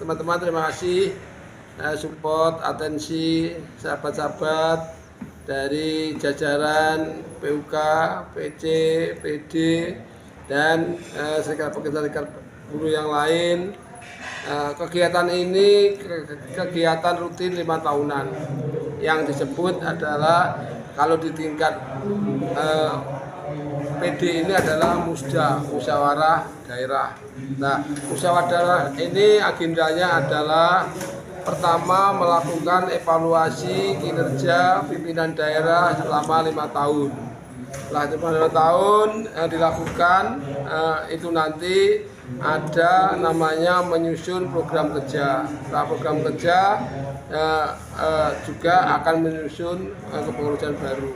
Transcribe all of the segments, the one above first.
teman-teman terima kasih support, atensi sahabat-sahabat dari jajaran PUK, PC, PD dan serikat buruh yang lain. Kegiatan ini kegiatan rutin 5 tahunan yang disebut adalah kalau di tingkat PD ini adalah musyawarah daerah. Nah, musyawarah ini agendanya adalah pertama melakukan evaluasi kinerja pimpinan daerah selama 5 tahun. Setelah 5 tahun dilakukan, itu nanti ada namanya menyusun program kerja. Setelah program kerja juga akan menyusun kepengurusan baru.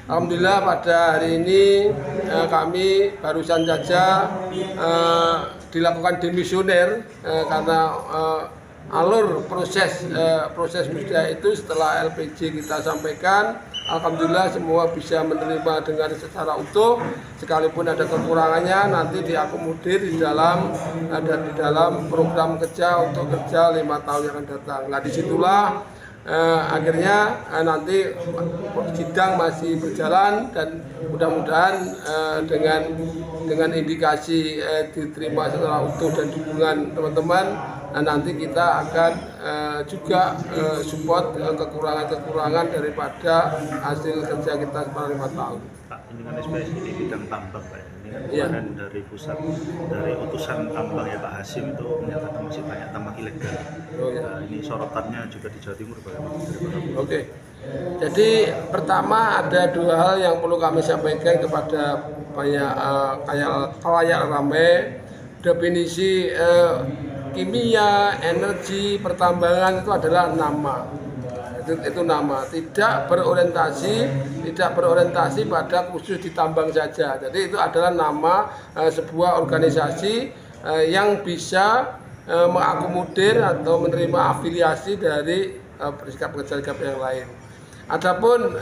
Alhamdulillah pada hari ini kami barusan saja dilakukan demisioner karena alur proses musda itu setelah LPG kita sampaikan, alhamdulillah semua bisa menerima dengan secara utuh, sekalipun ada kekurangannya nanti diakomodir di dalam program kerja untuk kerja 5 tahun yang akan datang. Nah disitulah akhirnya nanti sidang masih berjalan dan mudah-mudahan dengan indikasi diterima secara utuh dan dukungan teman-teman, nanti kita akan juga support kekurangan-kekurangan daripada hasil kerja kita selama 5 tahun. Pak, ini kan SPS di bidang tambang, Pak. Ini kan kemarin dari pusat, dari utusan tambang ya Pak Hasim itu menyatakan masih banyak tambang ilegal. Nah, ini sorotannya juga di Jawa Timur, Pak. Oke. Jadi pertama ada 2 hal yang perlu kami sampaikan kepada khalayak ramai. Definisi kimia, energi, pertambangan itu adalah nama. Itu nama, tidak berorientasi pada khusus di tambang saja. Jadi itu adalah nama sebuah organisasi yang bisa mengakomodir atau menerima afiliasi dari serikat pekerja yang lain. Adapun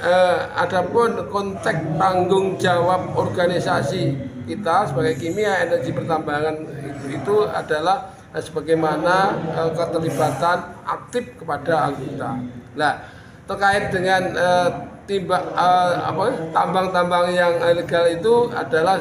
konteks tanggung jawab organisasi kita sebagai kimia, energi, pertambangan itu adalah sebagaimana keterlibatan aktif kepada anggota. Nah, terkait dengan tambang-tambang yang ilegal itu adalah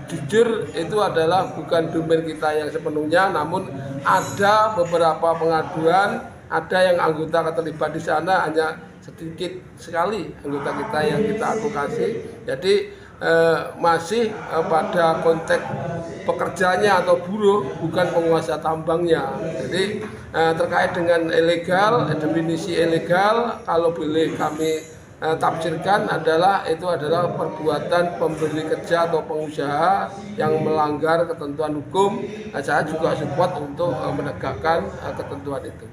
jujur itu adalah bukan domain kita yang sepenuhnya, namun ada beberapa pengaduan, ada yang anggota terlibat di sana, hanya sedikit sekali anggota kita yang kita advokasi. Jadi masih pada konteks pekerjanya atau buruh, bukan penguasa tambangnya. Jadi terkait dengan ilegal, definisi ilegal kalau boleh kami tafsirkan itu adalah perbuatan pemberi kerja atau pengusaha yang melanggar ketentuan hukum. Saya juga support untuk menegakkan ketentuan itu.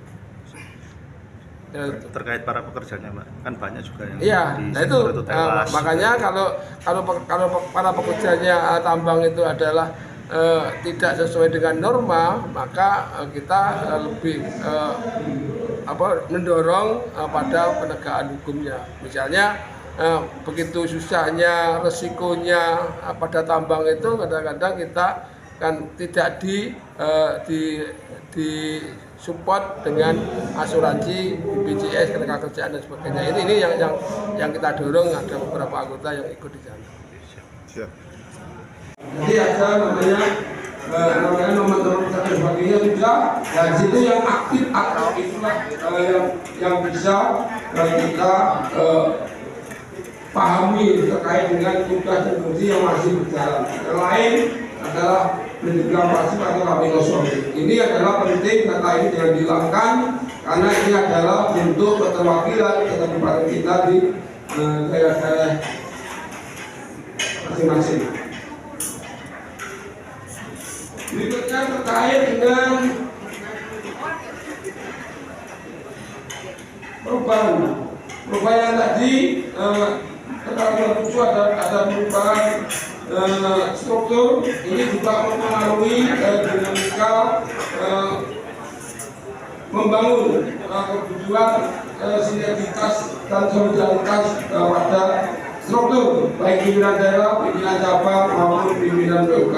Terkait para pekerjanya, Pak, kan banyak juga yang nah itu makanya kalau para pekerjanya tambang itu adalah tidak sesuai dengan norma, maka kita lebih mendorong pada penegakan hukumnya. Misalnya begitu susahnya, resikonya pada tambang itu kadang-kadang kita kan tidak di support dengan asuransi BPJS, ketenagakerjaan dan sebagainya. Ini yang kita dorong, ada beberapa anggota yang ikut di sana. Siap. Jadi ada namanya nomor dan sebagainya sudah. Dan situ yang aktif itulah yang bisa kita pahami terkait dengan tugas dan fungsi yang masih berjalan. Yang lain adalah pendidikan pasif atau lapidosomi. Ini adalah penting, data ini jangan dihilangkan karena ini adalah bentuk keterwakilan keterlibatan kita di daerah-daerah masing-masing. Berikutnya terkait dengan perubahan tadi ada perubahan struktur. Ini juga mempengaruhi dinamika membangun kebutuhan sinergitas dan solidaritas pada struktur baik pimpinan daerah, pimpinan cabang maupun pimpinan PUK.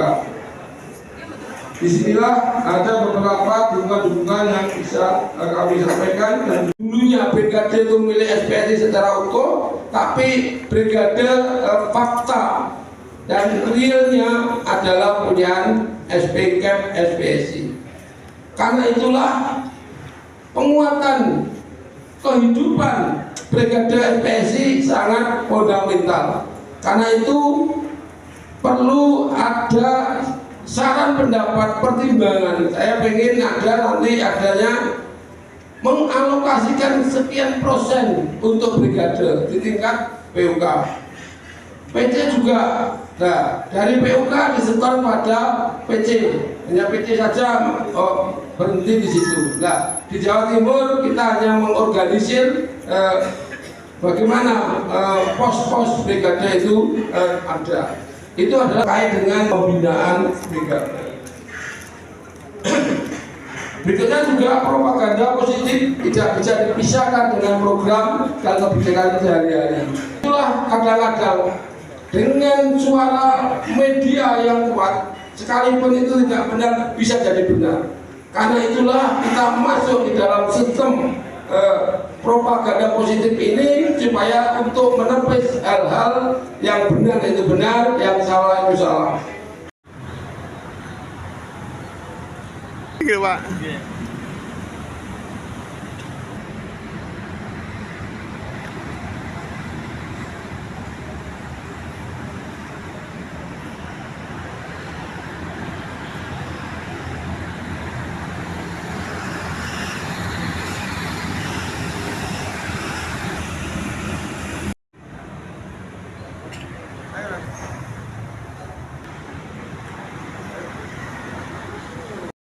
Disinilah ada beberapa dukungan-dukungan yang bisa kami sampaikan. Dan dulunya brigade itu milik SPSI secara utuh, tapi brigade fakta dan realnya adalah punya SPKM SPSI. Karena itulah penguatan kehidupan brigade SPSI sangat fundamental. Karena itu perlu ada saran pendapat pertimbangan. Saya ingin ada nanti adanya mengalokasikan sekian persen untuk brigade di tingkat PUK. PC juga, nah dari PUK disetor pada PC, hanya PC saja berhenti di situ. Nah di Jawa Timur kita hanya mengorganisir bagaimana pos-pos brigade itu ada. Itu adalah kait dengan pembinaan brigade. Berikutnya juga propaganda positif tidak bisa dipisahkan dengan program dan kebijakan sehari-hari. Itulah kadang-kadang dengan suara media yang kuat, sekalipun itu tidak benar bisa jadi benar. Karena itulah kita masuk di dalam sistem propaganda positif ini supaya untuk menepis hal-hal yang benar itu benar, yang salah itu salah. Pak.